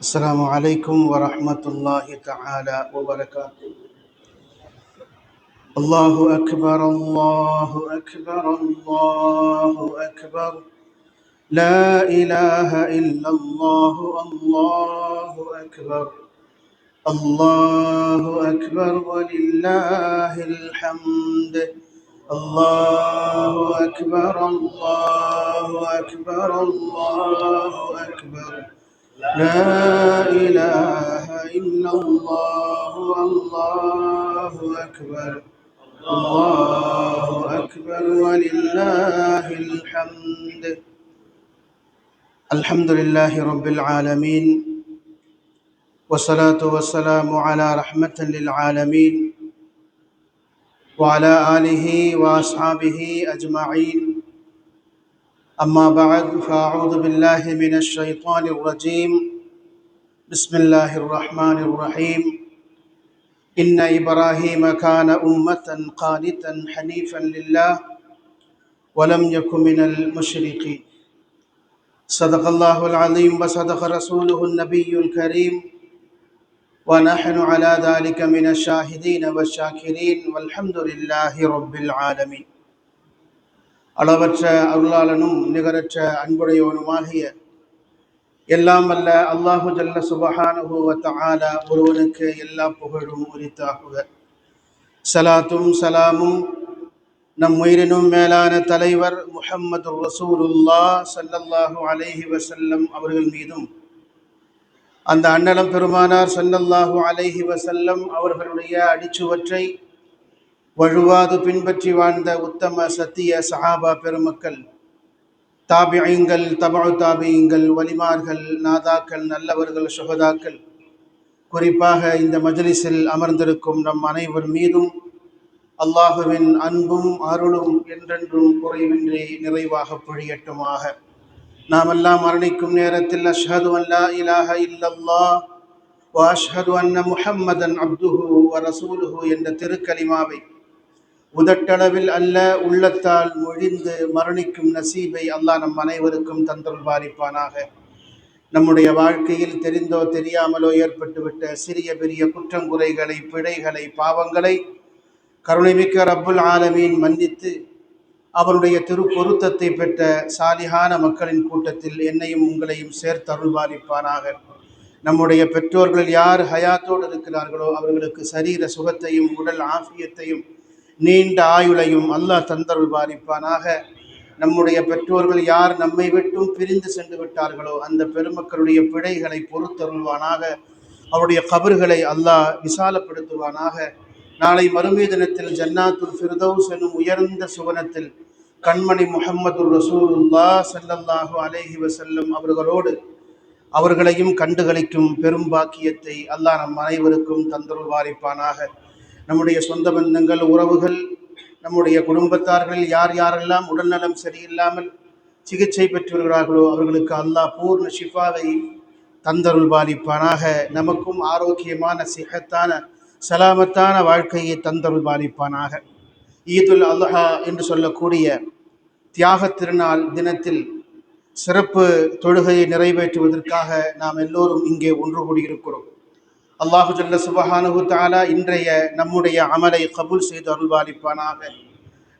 السلام عليكم ورحمة الله تعالى وبركاته. الله أكبر الله أكبر الله أكبر. لا إله إلا الله الله أكبر. الله أكبر ولله الحمد. الله أكبر الله أكبر الله أكبر. لا إله إلا الله الله أكبر. الله أكبر ولله الحمد. الحمد لله رب العالمين، والصلاة والسلام على رحمة للعالمين وعلى آله وأصحابه أجمعين. أما بعد، فأعوذ بالله من الشيطان الرجيم. بسم الله الرحمن الرحيم. إن إبراهيم كان أمة قانتا حنيفا لله ولم يكن من المشركين. صدق الله العظيم وصدق رسوله النبي الكريم، ونحن على ذلك من الشاهدين والشاكرين والحمد لله رب العالمين. அளவற்ற அருளாளனும் நிகரற்ற அன்புடையவனுமாகிய எல்லாம் வல்ல அல்லாஹு ஜல்ல சுபஹானஹு வ தஆலா ஒருவனுக்கு எல்லா புகழும் உரித்தாகுக. ஸலாத்தும் ஸலாமும் நம் உயிரினும் மேலான தலைவர் முஹம்மது ரசூலுல்லாஹ் ஸல்லல்லாஹு அலைஹி வஸல்லம் அவர்கள் மீதும், அந்த அன்னலம் பெருமானார் ஸல்லல்லாஹு அலைஹி வஸல்லம் அவர்களுடைய அடிச்சுவற்றை வழுவாது பின்பற்றி வாழ்ந்த உத்தம சத்திய சஹாபா பெருமக்கள், தாபிஈங்கள், தபஉ தாபிஈங்கள், வலிமார்கள், நாதாக்கள், நல்லவர்கள், சுஹதாக்கள், குறிப்பாக இந்த மஜ்லிஸில் அமர்ந்திருக்கும் நம் அனைவர் மீதும் அல்லாஹுவின் அன்பும் அருளும் என்றென்றும் குறைவின்றி நிறைவாக பொழியட்டுமாக. நாமெல்லாம் மரணிக்கும் நேரத்தில் அஷ்ஹது அன் லா இலாஹ இல்லல்லாஹ் வ அஷ்ஹது அன்ன முஹம்மதன் அப்துஹு வ ரசூலுஹு என்ற திருக்கலிமாவை உதட்டளவில் அல்ல உள்ளத்தால் மொழிந்து மரணிக்கும் நசீபை அல்லாஹ் நம் அனைவருக்கும் தந்தருள்வாரிப்பானாக. நம்முடைய வாழ்க்கையில் தெரிந்தோ தெரியாமலோ ஏற்பட்டுவிட்ட சிறிய பெரிய குற்றங்குறைகளை, பிழைகளை, பாவங்களை கருணைமிக்க ரப்புல் ஆலமீன் மன்னித்து அவருடைய திருப்பொருத்தத்தை பெற்ற சாலிஹான மக்களின் கூட்டத்தில் என்னையும் உங்களையும் சேர்த்தருள்வாரிப்பானாக. நம்முடைய பெற்றோர்கள் யார் ஹயாத்தோடு இருக்கிறார்களோ அவர்களுக்கு சரீர சுகத்தையும் உடல் ஆஃபியத்தையும் நீண்ட ஆயுளையும் அல்லாஹ் தந்தருள்வாரிப்பானாக. நம்முடைய பெற்றோர்கள் யார் நம்மை விட்டும் பிரிந்து சென்று விட்டார்களோ அந்த பெருமக்களுடைய பிழைகளை பொறுத்தருள்வானாக. அவருடைய கபர்களை அல்லாஹ் விசாலப்படுத்துவானாக. நாளை மறுமை தினத்தில் ஜன்னாத்துல் ஃபிர்தௌஸ் எனும் உயர்ந்த சுவனத்தில் கண்மணி முஹம்மது ரசூலுல்லாஹ் ஸல்லல்லாஹு அலைஹி வஸல்லம் அவர்களோடு அவர்களையும் கண்டுகளிக்கும் பெரும் பாக்கியத்தை அல்லாஹ் நம் அனைவருக்கும் தந்தருள்வாரிப்பானாக. நம்முடைய சொந்த பந்தங்கள், உறவுகள், நம்முடைய குடும்பத்தார்கள் யார் யாரெல்லாம் உடல்நலம் சரியில்லாமல் சிகிச்சை பெற்று வருகிறார்களோ அவர்களுக்கு அல்லாஹ் பூர்ண ஷிஃபாவை தந்தருள்வாரிப்பானாக. நமக்கும் ஆரோக்கியமான சிஹத்தான சலாமத்தான வாழ்க்கையை தந்தருள்வாரிப்பானாக. ஈதுல் அல்ஹா என்று சொல்லக்கூடிய தியாக திருநாள் தினத்தில் சிறப்பு தொழுகையை நிறைவேற்றுவதற்காக நாம் எல்லோரும் இங்கே ஒன்று கூடியிருக்கிறோம். அல்லாஹு ஜல்ல சுபஹானஹு தஆலா இன்றைய நம்முடைய அமலை கபூல் செய்து அருள்வாரிப்பானாக.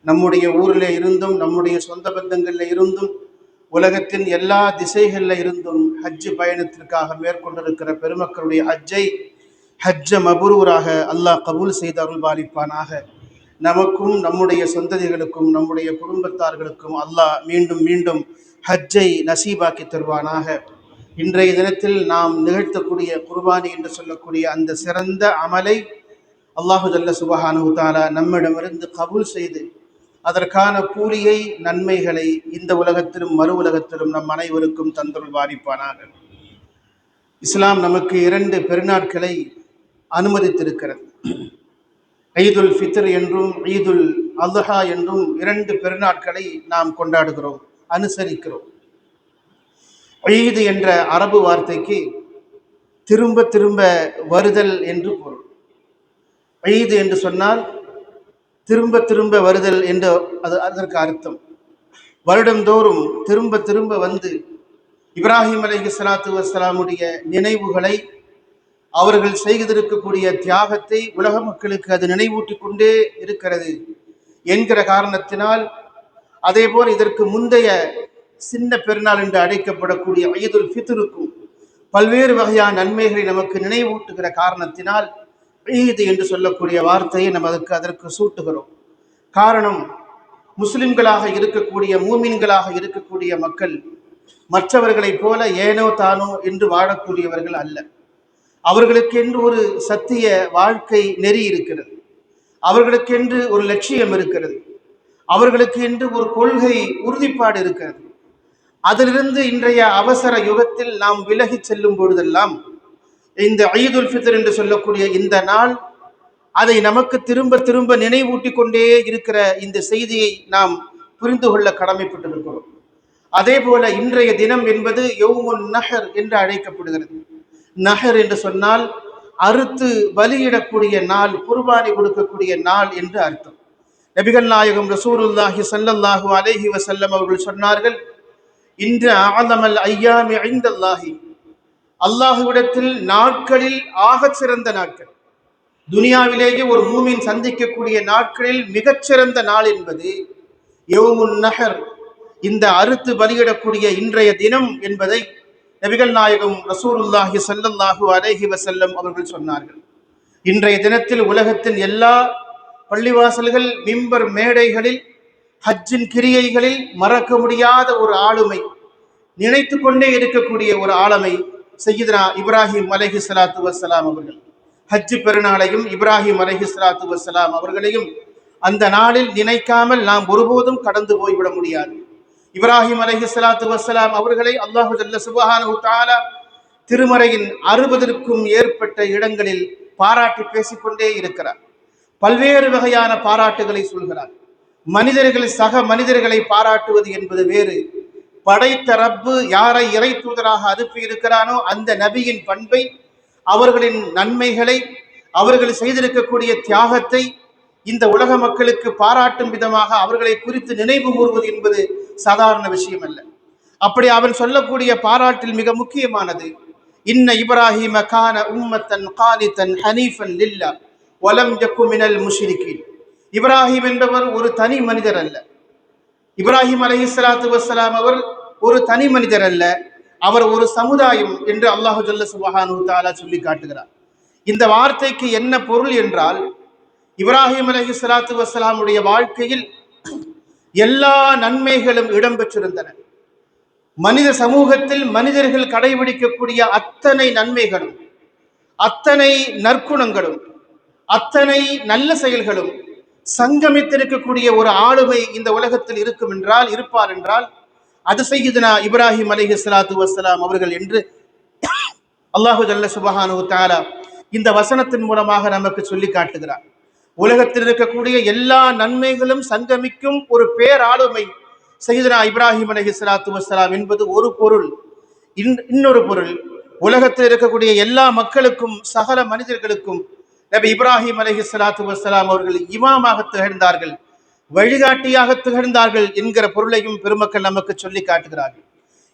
நம்முடைய ஊரில் இருந்தும், நம்முடைய சொந்த பந்தங்களில் இருந்தும், உலகத்தின் எல்லா திசைகளில் இருந்தும் ஹஜ்ஜு பயணத்திற்காக மேற்கொண்டிருக்கிற பெருமக்களுடைய ஹஜ்ஜ மபரூராக அல்லாஹ் கபூல் செய்து அருள்வாரிப்பானாக. நமக்கும் நம்முடைய சொந்ததிகளுக்கும் நம்முடைய குடும்பத்தார்களுக்கும் அல்லாஹ் மீண்டும் மீண்டும் ஹஜ்ஜை நசீபாக்கி தருவானாக. இன்றைய தினத்தில் நாம் நிகழ்த்தக்கூடிய குர்பானி என்று சொல்லக்கூடிய அந்த சிறந்த அமலை அல்லாஹு ஜல்ல சுபஹானஹு தஆலா நம்மிடமிருந்து கபூல் செய்து அதற்கான கூலியை, நன்மைகளை இந்த உலகத்திலும் மறு உலகத்திலும் நம் அனைவருக்கும் தந்தருள்வாரிப்பானாக. இஸ்லாம் நமக்கு 2 பெருநாட்களை அனுமதித்திருக்கிறது. ஈதுல் ஃபித்ர் என்றும் ஈதுல் அல்ஹா என்றும் 2 பெருநாட்களை நாம் கொண்டாடுகிறோம், அனுசரிக்கிறோம். ஈது என்ற அரபு வார்த்தைக்கு திரும்ப திரும்ப வருதல் என்று பொருள். ஈது என்று சொன்னால் திரும்ப திரும்ப வருதல் என்று அதற்கு அர்த்தம். வருடந்தோறும் திரும்ப திரும்ப வந்து இப்ராஹிம் அலைஹிஸ்ஸலாத்து வஸ்ஸலாமுடைய நினைவுகளை, அவர்கள் செய்திருக்கக்கூடிய தியாகத்தை உலக மக்களுக்கு அது நினைவூட்டி கொண்டே இருக்கிறது என்கிற காரணத்தினால், அதேபோல் இதற்கு முந்தைய சின்ன பெருநாள் என்று அழைக்கப்படக்கூடிய ஈதுல் ஃபித்ருக்கும் பல்வேறு வகையான நன்மைகளை நமக்கு நினைவூட்டுகிற காரணத்தினால் ஈத் என்று சொல்லக்கூடிய வார்த்தையை அதற்கு சூட்டுகிறோம். காரணம், முஸ்லிம்களாக இருக்கக்கூடிய மூமின்களாக இருக்கக்கூடிய மக்கள் மற்றவர்களைப் போல ஏனோ தானோ என்று வாழக்கூடியவர்கள் அல்ல. அவர்களுக்கென்று ஒரு சத்திய வாழ்க்கை நெறி இருக்கிறது, அவர்களுக்கென்று ஒரு லட்சியம் இருக்கிறது, அவர்களுக்கு என்று ஒரு கொள்கை உறுதிப்பாடு இருக்கிறது. அதிலிருந்து இன்றைய அவசர யுகத்தில் நாம் விலகி செல்லும் பொழுதெல்லாம் இந்த ஈதுல் ஃபித்ர் என்று சொல்லக்கூடிய இந்த நாள் அதை நமக்கு திரும்ப திரும்ப நினைவூட்டி கொண்டே இருக்கிற இந்த செய்தியை நாம் புரிந்து கொள்ள கடமைப்பட்டிருக்கிறோம். அதே போல இன்றைய தினம் என்பது யௌமுன் நஹர் என்று அழைக்கப்படுகிறது. நஹர் என்று சொன்னால் அறுத்து பலியிடக்கூடிய நாள், குர்பானி கொடுக்கக்கூடிய நாள் என்று அர்த்தம். நபிகள் நாயகம் ரசூலுல்லாஹி ஸல்லல்லாஹு அலைஹி வஸல்லம் அவர்கள் சொன்னார்கள், இன்று அஅலமல் ஐயாமி இன்தல்லாஹி, அல்லாஹ்விடத்தில் நாட்களில் ஆகச் சிறந்த நாட்கள், துனியாவிலேயே ஒரு மூமின் சந்திக்கக்கூடிய நாட்களில் மிகச்சிறந்த நாள் என்பது யௌமுன் நஹர், இந்த அறுத்து பலியிடக்கூடிய இன்றைய தினம் என்பதை நபிகள் நாயகம் ரசூலுல்லாஹி ஸல்லல்லாஹு அலைஹி வஸல்லம் அவர்கள் சொன்னார்கள். இன்றைய தினத்தில் உலகத்தின் எல்லா பள்ளிவாசல்கள், மிம்பர் மேடைகளில், ஹஜ்ஜின் கிரியைகளில் மறக்க முடியாத ஒரு ஆளுமை, நினைத்து கொண்டே இருக்கக்கூடிய ஒரு ஆளுமை சய்யிதுனா இப்ராஹிம் அலைஹிஸ்ஸலாத்து வஸ்ஸலாம் அவர்கள். ஹஜ்ஜு பெருநாளையும் இப்ராஹிம் அலைஹிஸ்ஸலாத்து வஸ்ஸலாம் அவர்களையும் அந்த நாளில் நினைக்காமல் நாம் ஒருபோதும் கடந்து போய்விட முடியாது. இப்ராஹிம் அலைஹிஸ்ஸலாத்து வஸ்ஸலாம் அவர்களை அல்லாஹு ஜல்ல சுப்ஹானஹு தஆலா திருமறையின் 60க்கும் ஏற்பட்ட இடங்களில் பாராட்டி பேசிக்கொண்டே இருக்கிறார். பல்வேறு வகையான பாராட்டுகளை சொல்கிறார். மனிதர்கள் சக மனிதர்களை பாராட்டுவது என்பது வேறு, படைத்த ரப்பு யாரை இறை தூதராக அனுப்பி இருக்கிறானோ அந்த நபியின் பண்பை, அவர்களின் நன்மைகளை, அவர்கள் செய்திருக்கக்கூடிய தியாகத்தை இந்த உலக மக்களுக்கு பாராட்டும் விதமாக அவர்களை குறித்து நினைவு கூறுவது என்பது சாதாரண விஷயம் அல்ல. அப்படி அவன் சொல்லக்கூடிய பாராட்டில் மிக முக்கியமானது, இன்ன இப்ராஹிம கான உம்மத்தன் கானிதன் ஹனீஃபன் லில்லாஹ் வலம் யகு மினல் முஷ்ரிகீன். இப்ராஹிம் என்பவர் ஒரு தனி மனிதர் அல்ல. இப்ராஹிம் அலைஹிஸ்ஸலாத்து வஸ்ஸலாம் அவர் ஒரு தனி மனிதர் அல்ல, அவர் ஒரு சமுதாயம் என்று அல்லாஹு ஜல்ல சுப்ஹானஹு தஆலா சொல்லி காட்டுகிறார். இந்த வார்த்தைக்கு என்ன பொருள் என்றால், இப்ராஹிம் அலைஹிஸ்ஸலாத்து வஸ்ஸலாமுடைய வாழ்க்கையில் எல்லா நன்மைகளும் இடம்பெற்றிருந்தன. மனித சமூகத்தில் மனிதர்கள் கடைபிடிக்கக்கூடிய அத்தனை நன்மைகளும், அத்தனை நற்குணங்களும், அத்தனை நல்ல செயல்களும் சங்கமித்திருக்கக்கூடிய ஒரு ஆளுமை இந்த உலகத்தில் இருப்பார் என்றால் அது சய்யிதுனா இப்ராஹிம் அலைஹிஸ்ஸலாத்து வஸ்ஸலாம் அவர்கள் என்று அல்லாஹு ஜல்ல சுப்ஹானஹு தஆலா இந்த வசனத்தின் மூலமாக நமக்கு சொல்லி காட்டுகிறார். உலகத்தில் இருக்கக்கூடிய எல்லா நன்மைகளும் சங்கமிக்கும் ஒரு பேராளுமை சய்யிதுனா இப்ராஹிம் அலைஹிஸ்ஸலாத்து வஸ்ஸலாம் என்பது ஒரு பொருள். இன்னொரு பொருள், உலகத்தில் இருக்கக்கூடிய எல்லா மக்களுக்கும், சகல மனிதர்களுக்கும் நபி இப்ராஹிம் அலைஹிஸ்ஸலாத்து வஸ்ஸலாம் அவர்கள் இமாமாக திகழ்ந்தார்கள், வழிகாட்டியாக திகழ்ந்தார்கள் என்கிற பொருளையும் பெருமக்கள் நமக்கு சொல்லி காட்டுகிறார்கள்.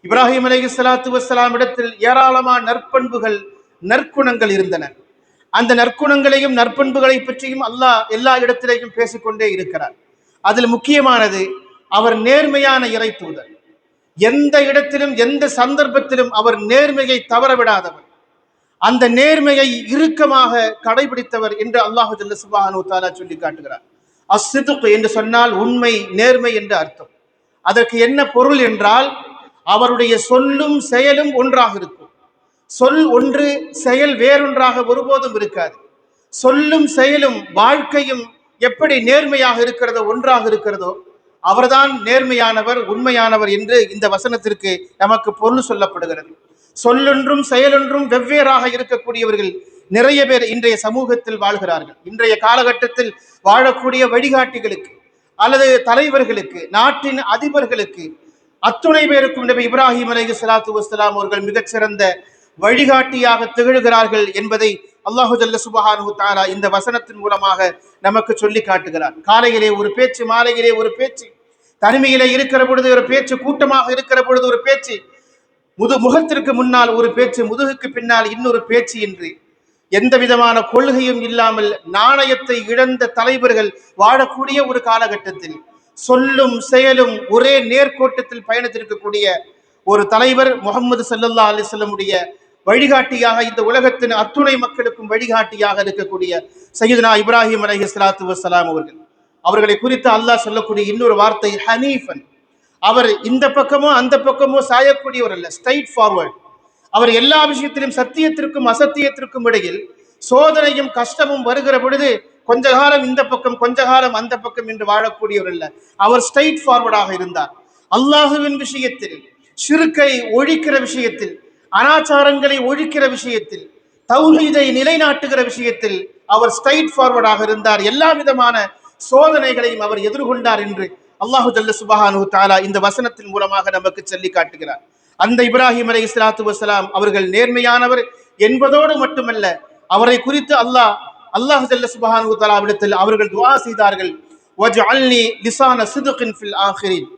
இப்ராஹிம் அலைஹிஸ்ஸலாத்து வஸ்ஸலாம் இடத்தில் ஏராளமான நற்பண்புகள், நற்குணங்கள் இருந்தன. அந்த நற்குணங்களையும் நற்பண்புகளை பற்றியும் அல்லாஹ் எல்லா இடத்திலேயும் பேசிக்கொண்டே இருக்கிறார். அதில் முக்கியமானது, அவர் நேர்மையான இறை தூதர். எந்த இடத்திலும் எந்த சந்தர்ப்பத்திலும் அவர் நேர்மையை தவறவிடாதவர், அந்த நேர்மையை இறுக்கமாக கடைபிடித்தவர் என்று அல்லாஹு ஜல்ல சுப்ஹானஹு தஆலா சொல்லி காட்டுகிறார். அஸ்ஸித்க் என்று சொன்னால் உண்மை, நேர்மை என்று அர்த்தம். அதற்கு என்ன பொருள் என்றால், அவருடைய சொல்லும் செயலும் ஒன்றாக இருக்கும். சொல் ஒன்று, செயல் வேறொன்றாக ஒருபோதும் இருக்காது. சொல்லும் செயலும் வாழ்க்கையும் எப்படி நேர்மையாக இருக்கிறதோ, ஒன்றாக இருக்கிறதோ, அவர்தான் நேர்மையானவர், உண்மையானவர் என்று இந்த வசனத்திற்கு நமக்கு பொருள் சொல்லப்படுகிறது. சொல்லொன்றும் செயலொன்றும் வெவ்வேறாக இருக்கக்கூடியவர்கள் நிறைய பேர் இன்றைய சமூகத்தில் வாழ்கிறார்கள். இன்றைய காலகட்டத்தில் வாழக்கூடிய வழிகாட்டிகளுக்கு அல்லது தலைவர்களுக்கு, நாட்டின் அதிபர்களுக்கு, அத்துணை பேருக்கும் நபி இப்ராஹிம் அலைஹிஸ்ஸலாத்து வஸ்ஸலாம் அவர்கள் மிகச்சிறந்த வழிகாட்டியாக திகழ்கிறார்கள் என்பதை அல்லாஹு ஜல்ல சுப்ஹானஹு தஆலா இந்த வசனத்தின் மூலமாக நமக்கு சொல்லி காட்டுகிறார். காலையிலே ஒரு பேச்சு, மாலையிலே ஒரு பேச்சு, தனிமையிலே இருக்கிற பொழுது ஒரு பேச்சு, கூட்டமாக இருக்கிற பொழுது ஒரு பேச்சு, முகத்திற்கு முன்னால் ஒரு பேச்சு, முதுகுக்கு பின்னால் இன்னொரு பேச்சு என்று எந்த விதமான கொள்கையும் இல்லாமல் நாணயத்தை இழந்த தலைவர்கள் வாழக்கூடிய ஒரு காலகட்டத்தில் சொல்லும் செயலும் ஒரே நேர்கோட்டத்தில் பயணித்திருக்கக்கூடிய ஒரு தலைவர் முகமது ஸல்லல்லாஹு அலைஹி வஸல்லமுடைய வழிகாட்டியாக, இந்த உலகத்தின் அத்துணை மக்களுக்கும் வழிகாட்டியாக இருக்கக்கூடிய சையதுனா இப்ராஹிம் அலைஹிஸ்ஸலாத்து வஸ்ஸலாம் அவர்களை குறித்து அல்லாஹ் சொல்லக்கூடிய இன்னொரு வார்த்தை ஹனீஃபன். அவர் இந்த பக்கமோ அந்த பக்கமோ சாயக்கூடியவர் அல்ல, ஸ்ட்ரைட் ஃபார்வர்ட். அவர் எல்லா விஷயத்திலும் சத்தியத்திற்கும் அசத்தியத்திற்கும் இடையில் சோதனையும் கஷ்டமும் வருகிற பொழுது கொஞ்ச காலம் இந்த பக்கம் கொஞ்ச காலம் அந்த பக்கம் என்று வாழக்கூடியவர் அல்ல. அவர் ஸ்ட்ரைட் ஃபார்வர்டாக இருந்தார். அல்லாஹுவின் விஷயத்தில், ஷிர்கை ஒழிக்கிற விஷயத்தில், அனாச்சாரங்களை ஒழிக்கிற விஷயத்தில், தௌஹீதை நிலைநாட்டுகிற விஷயத்தில் அவர் ஸ்ட்ரைட் ஃபார்வர்டாக இருந்தார். எல்லா விதமான சோதனைகளையும் அவர் எதிர்கொண்டார் என்று அல்லாஹு ஜல்ல சுப்ஹானஹு வ தஆலா இந்த வசனத்தின் மூலமாக நமக்கு சொல்லி காட்டுகிறார். அந்த இப்ராஹிம் அலைஹிஸ்ஸலாத்து வஸ்ஸலாம் அவர்கள் நேர்மையானவர் என்பதோடு மட்டுமல்ல, அவரை குறித்து அல்லாஹ் ஜல்ல சுப்ஹானஹு வ தஆலாவிடத்தில் அவர்கள் துஆ செய்தார்கள், வஜ்அல்னி லிசான சித்கின் ஃபில் ஆகிரின்.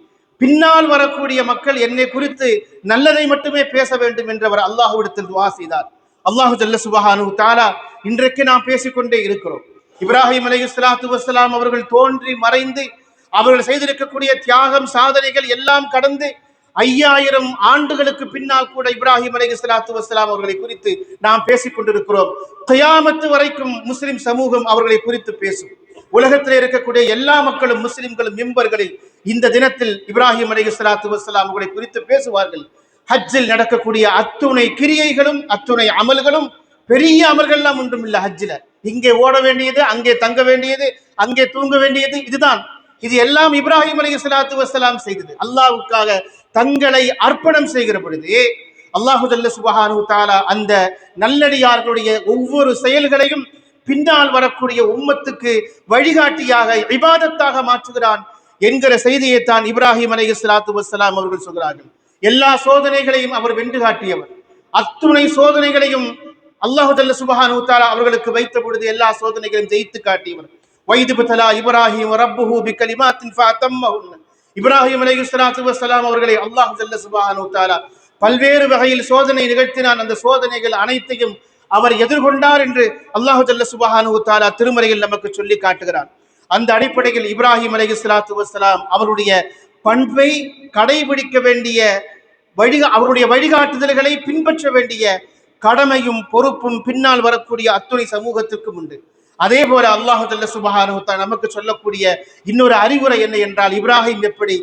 பின்னால் வரக்கூடிய மக்கள் என்னை குறித்து நல்லதை மட்டுமே பேச வேண்டும் என்று அவர் அல்லாஹ்விடத்தில் துஆ செய்தார். அல்லாஹ் ஜல்ல சுப்ஹானஹு வ தஆலா இன்றைக்கு நாம் பேசிக்கொண்டே இருக்கிறோம். இப்ராஹிம் அலைஹிஸ்ஸலாத்து வஸ்ஸலாம் அவர்கள் தோன்றி மறைந்து அவர்கள் செய்திருக்கக்கூடிய தியாகம் சாதனைகள் எல்லாம் கடந்து 5000 ஆண்டுகளுக்கு பின்னால் கூட இப்ராஹிம் அலைஹிஸ்ஸலாத்து வஸ்ஸலாம் அவர்களை குறித்து நாம் பேசிக் கொண்டிருக்கிறோம். கியாமத்து வரைக்கும் முஸ்லிம் சமூகம் அவர்களை குறித்து பேசும். உலகத்தில் இருக்கக்கூடிய எல்லா மக்களும் முஸ்லிம்களும் மிம்பர்களில் இந்த தினத்தில் இப்ராஹிம் அலைஹிஸ்ஸலாத்து வஸ்ஸலாம் அவர்களை குறித்து பேசுவார்கள். ஹஜ்ஜில் நடக்கக்கூடிய அத்துணை கிரியைகளும் அத்துணை அமல்களும் பெரிய அமல்கள்லாம் ஒன்றும் இல்லை. ஹஜ்ஜில் இங்கே ஓட வேண்டியது, அங்கே தங்க வேண்டியது, அங்கே தூங்க வேண்டியது, இதுதான். இது எல்லாம் இப்ராஹிம் அலைஹிஸ்ஸலாத்து வஸ்ஸலாம் செய்தது. அல்லாஹ்வுக்காக தங்களை அர்ப்பணம் செய்கிற பொழுது அல்லாஹு ஜல்ல சுப்ஹானஹு வ தஆலா அந்த நல்லடியார்களுடைய ஒவ்வொரு செயல்களையும் பின்னால் வரக்கூடிய உம்மத்துக்கு வழிகாட்டியாக இபாதத்தாக மாற்றுகிறான் என்கிற செய்தியை தான் இப்ராஹிம் அலைஹிஸ்ஸலாத்து வஸ்ஸலாம் அவர்கள் சொல்கிறார்கள். எல்லா சோதனைகளையும் அவர் வென்று காட்டியவர். அத்துணை சோதனைகளையும் அல்லாஹு ஜல்ல சுப்ஹானஹு வ தஆலா அவர்களுக்கு வைத்த பொழுது எல்லா சோதனைகளையும் ஜெயித்து காட்டியவர். வைதுபதலா இப்ராஹிம் ரப்புஹு பிகலிமாத்தின் ஃபஅதம்மஹுன்ன. இப்ராஹிம் அலைஹிஸ்ஸலாத்து வஸ்ஸலாம் அவர்களை அல்லாஹ் ஜல்ல சுப்ஹானஹு வ தஆலா பல்வேறு வகையில் சோதனை நிகழ்த்தினான். அந்த சோதனைகள் அனைத்தையும் அவர் எதிர்கொண்டார் என்று அல்லாஹ் ஜல்ல சுப்ஹானஹு வ தஆலா திருமறையில் நமக்கு சொல்லி காட்டுகிறார். அந்த அடிப்படையில் இப்ராஹிம் அலைஹிஸ்ஸலாத்து வஸ்ஸலாம் அவருடைய பண்பை கடைபிடிக்க வேண்டிய அவருடைய வழிகாட்டுதல்களை பின்பற்ற வேண்டிய கடமையும் பொறுப்பும் பின்னால் வரக்கூடிய அத்துணை சமூகத்திற்கும் உண்டு. அதே போல அல்லாஹ் ஜல்ல சுப்ஹானஹு வ தஆலா நமக்கு சொல்லக்கூடிய இன்னொரு அறிவுரை என்ன என்றால், இப்ராஹிம் எப்படி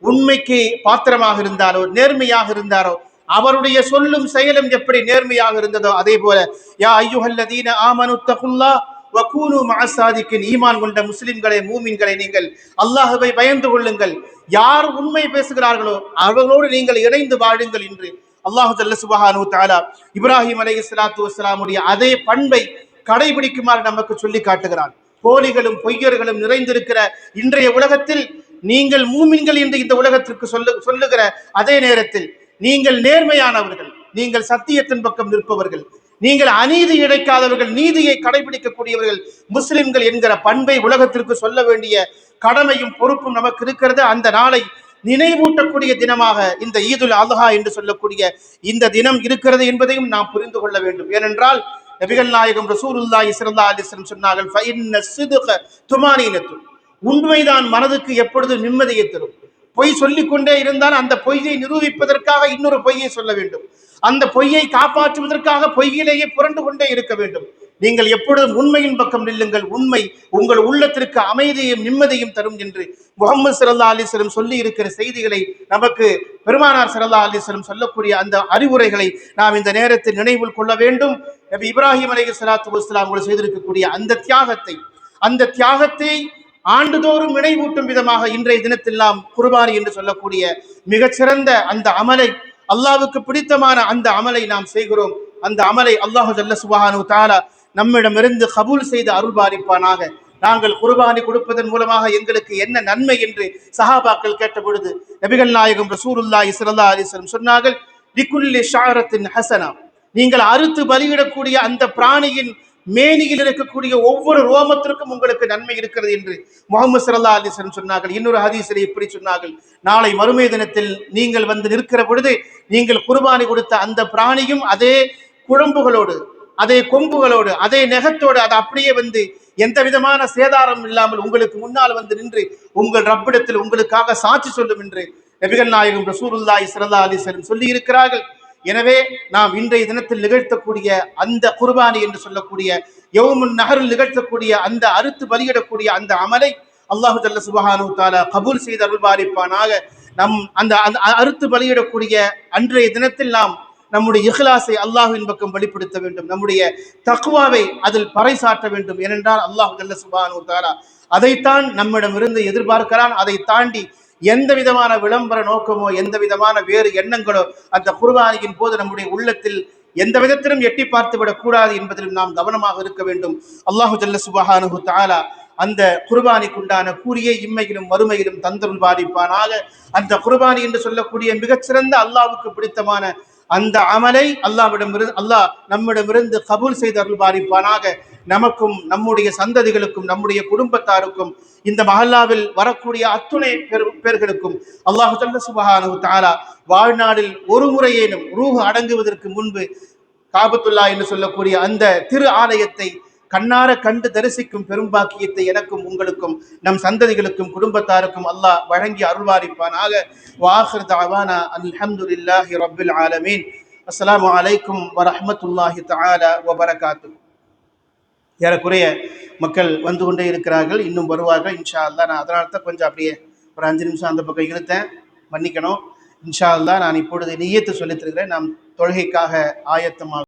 உண்மைக்கு பாத்திரமாக இருந்தாரோ, நேர்மையாக இருந்தாரோ, அவருடைய சொல்லும் செயலும் எப்படி நேர்மையாக இருந்ததோ, அதே போல யா அய்யுஹல்லதீன ஆமனு தகுல்லாஹ் வகூனு மஅஸ்ஸாதிகின். ஈமான் கொண்ட முஸ்லிம்களே, மூமின்களே, நீங்கள் அல்லாஹ்வை பயந்து கொள்ளுங்கள். யார் உண்மை பேசுகிறார்களோ அவர்களோடு நீங்கள் இணைந்து வாழுங்கள் என்று அல்லாஹ் ஜல்ல சுப்ஹானஹு வ தஆலா இப்ராஹிம் அலைஹிஸ்ஸலாத்து வஸ்ஸலாமுடைய அதே பண்பை கடைபிடிக்குமாறு நமக்கு சொல்லி காட்டுகிறான். போலிகளும் பொய்யர்களும் நிறைந்திருக்கிற இன்றைய உலகத்தில் நீங்கள் மூமின்கள் என்று இந்த உலகத்திற்கு சொல்லுகிற அதே நேரத்தில் நீங்கள் நேர்மையானவர்கள், நீங்கள் சத்தியத்தின் பக்கம் நிற்பவர்கள், நீங்கள் அநீதி இழைக்காதவர்கள், நீதியை கடைபிடிக்கக்கூடியவர்கள், முஸ்லிம்கள் என்கிற பண்பை உலகத்திற்கு சொல்ல வேண்டிய கடமையும் பொறுப்பும் நமக்கு இருக்கிறது. அந்த நாளை நினைவூட்டக்கூடிய தினமாக இந்த ஈதுல் அல்ஹா என்று சொல்லக்கூடிய இந்த தினம் இருக்கிறது என்பதையும் நாம் புரிந்து கொள்ள வேண்டும். ஏனென்றால் நபிகள் நாயகம் ரசூலுல்லாஹி ஸல்லல்லாஹு அலைஹி வஸல்லம் சொன்னார்கள், ஃபஇன்ன ஸித்க துமானீனத்து. உண்மைதான் மனதுக்கு எப்பொழுதும் நிம்மதியை தரும். பொய் சொல்லிக்கொண்டே இருந்தால் அந்த பொய்யை நிரூபிப்பதற்காக இன்னொரு பொய்யை சொல்ல வேண்டும். அந்த பொய்யை காப்பாற்றுவதற்காக பொய்யிலேயே புரண்டு கொண்டே இருக்க வேண்டும். நீங்கள் எப்பொழுதும் உண்மையின் பக்கம் நில்லுங்கள். உண்மை உங்கள் உள்ளத்திற்கு அமைதியும் நிம்மதியும் தரும் என்று முஹம்மது ஸல்லல்லாஹு அலைஹி வஸல்லம் சொல்லி இருக்கிற செய்திகளை நமக்கு பெருமானார் ஸல்லல்லாஹு அலைஹி வஸல்லம் சொல்லக்கூடிய அந்த அறிவுரைகளை நாம் இந்த நேரத்தில் நினைவில் கொள்ள வேண்டும். நபி இப்ராஹிம் அலைஹிஸ்ஸலாத்து வஸ்ஸலாம் அவர்கள் செய்திருக்கக்கூடிய அந்த தியாகத்தை ஆண்டுதோறும் நினைவூட்டும் விதமாக இன்றைய தினத்தில் நாம் குர்பானி என்று சொல்லக்கூடிய மிகச்சிறந்த அந்த அமலை, அல்லாஹ்வுக்கு பிடித்தமான அந்த அமலை நாம் செய்கிறோம். அந்த அமலை அல்லாஹ் ஜல்ல சுப்ஹானஹு வ தஆலா நம்மிடமிருந்து கபூல் செய்து அருள்பாலிப்பானாக. நாங்கள் குர்பானி கொடுப்பதன் மூலமாக எங்களுக்கு என்ன நன்மை என்று சஹாபாக்கள் கேட்ட பொழுது நபிகள் நாயகம் ரசூலுல்லாஹி ஸல்லல்லாஹு அலைஹி வஸல்லம் சொன்னார்கள், லிகுல்லி ஷஅரத்தின் ஹஸனா. நீங்கள் அறுத்து பலியிடக்கூடிய அந்த பிராணியின் மேனியில் இருக்கக்கூடிய ஒவ்வொரு ரோமத்திற்கும் உங்களுக்கு நன்மை இருக்கிறது என்று முஹம்மது ஸல்லல்லாஹு அலைஹி வஸல்லம் சொன்னார்கள். இன்னொரு ஹதீஸிலே இப்படி சொன்னார்கள், நாளை மறுமை தினத்தில் நீங்கள் வந்து நிற்கிற பொழுது நீங்கள் குர்பானி கொடுத்த அந்த பிராணியும் அதே குழம்புகளோடு, அதே கொம்புகளோடு, அதே நெகத்தோடு அது அப்படியே வந்து எந்த விதமான சேதாரம் இல்லாமல் உங்களுக்கு முன்னால் வந்து நின்று உங்கள் ரப்பிடத்தில் உங்களுக்காக சாட்சி சொல்லும் என்று நபிகள் நாயகம் ரசூலுல்லாஹி ஸல்லல்லாஹு அலைஹி வஸல்லம் சொல்லி இருக்கிறார்கள். எனவே நாம் இன்றைய தினத்தில் நிகழ்த்தக்கூடிய அந்த குர்பானி என்று சொல்லக்கூடிய யௌமுன் நஹரில் நிகழ்த்தக்கூடிய அந்த அறுத்து பலியிடக்கூடிய அந்த அமலை அல்லாஹு ஜல்ல சுப்ஹானஹு வ தஆலா கபூல் செய்து அருள்பாலிப்பானாக. நம் அந்த அறுத்து பலியிடக்கூடிய அன்றைய தினத்தில் நாம் நம்முடைய இஹ்லாஸை அல்லாஹ்வின் பக்கம் வெளிப்படுத்த வேண்டும், நம்முடைய தக்வாவை அதில் பறைசாற்ற வேண்டும். ஏனென்றால் அல்லாஹு ஜல்ல சுப்ஹானஹு வ தஆலா அதைத்தான் நம்மிடமிருந்து எதிர்பார்க்கிறான். அதை தாண்டி எந்த விதமான விளம்பர நோக்கமோ எந்த விதமான வேறு எண்ணங்களோ அந்த குர்பானியின் போது நம்முடைய உள்ளத்தில் எந்த விதத்திலும் எட்டி பார்த்து விடக் கூடாது என்பதிலும் நாம் கவனமாக இருக்க வேண்டும். அல்லாஹு ஜல்ல சுப்ஹானஹு வ தஆலா அந்த குர்பானிக்குண்டான கூலியை இம்மையிலும் மறுமையிலும் தந்தருள் பாலிப்பானாக. அந்த குர்பானி என்று சொல்லக்கூடிய மிகச்சிறந்த அல்லாஹ்வுக்கு பிடித்தமான அந்த அமலை அல்லாஹ் நம்மிடமிருந்து கபூல் செய்து அருள் பாலிப்பானாக. நமக்கும் நம்முடைய சந்ததிகளுக்கும் நம்முடைய குடும்பத்தாருக்கும் இந்த மஹல்லாவில் வரக்கூடிய அத்துணை பேர்களுக்கும் அல்லாஹு ஜல்ல சுப்ஹானஹு வ தஆலா வாழ்நாளில் ஒரு முறையேனும் ரூஹ் அடங்குவதற்கு முன்பு காபத்துல்லா என்று சொல்லக்கூடிய அந்த திரு ஆலயத்தை கண்ணார கண்டு தரிசிக்கும் பெரும்பாக்கியத்தை எனக்கும் உங்களுக்கும் நம் சந்ததிகளுக்கும் குடும்பத்தாருக்கும் அல்லாஹ் வழங்கி அருள்வாரிப்பானாக. வாஹிர் தஅவானா அல்ஹம்துலில்லாஹி ரப்பில் ஆலமீன். அஸ்ஸலாமு அலைக்கும் வரஹ்மத்துல்லாஹி தஆலா வ பரகாத்துஹு. ஏறக்குறைய மக்கள் வந்து கொண்டே இருக்கிறார்கள், இன்னும் வருவார்கள் இன்ஷா அல்லாஹ். நான் அதனால தான் கொஞ்சம் அப்படியே ஒரு 5 நிமிஷம் அந்த பக்கம் இழுத்தேன், மன்னிக்கணும். இன்ஷா அல்லாஹ் நான் இப்பொழுது நிய்யத்து சொல்லித் தருகிறேன். நாம் தொழுகைக்காக ஆயத்தமாக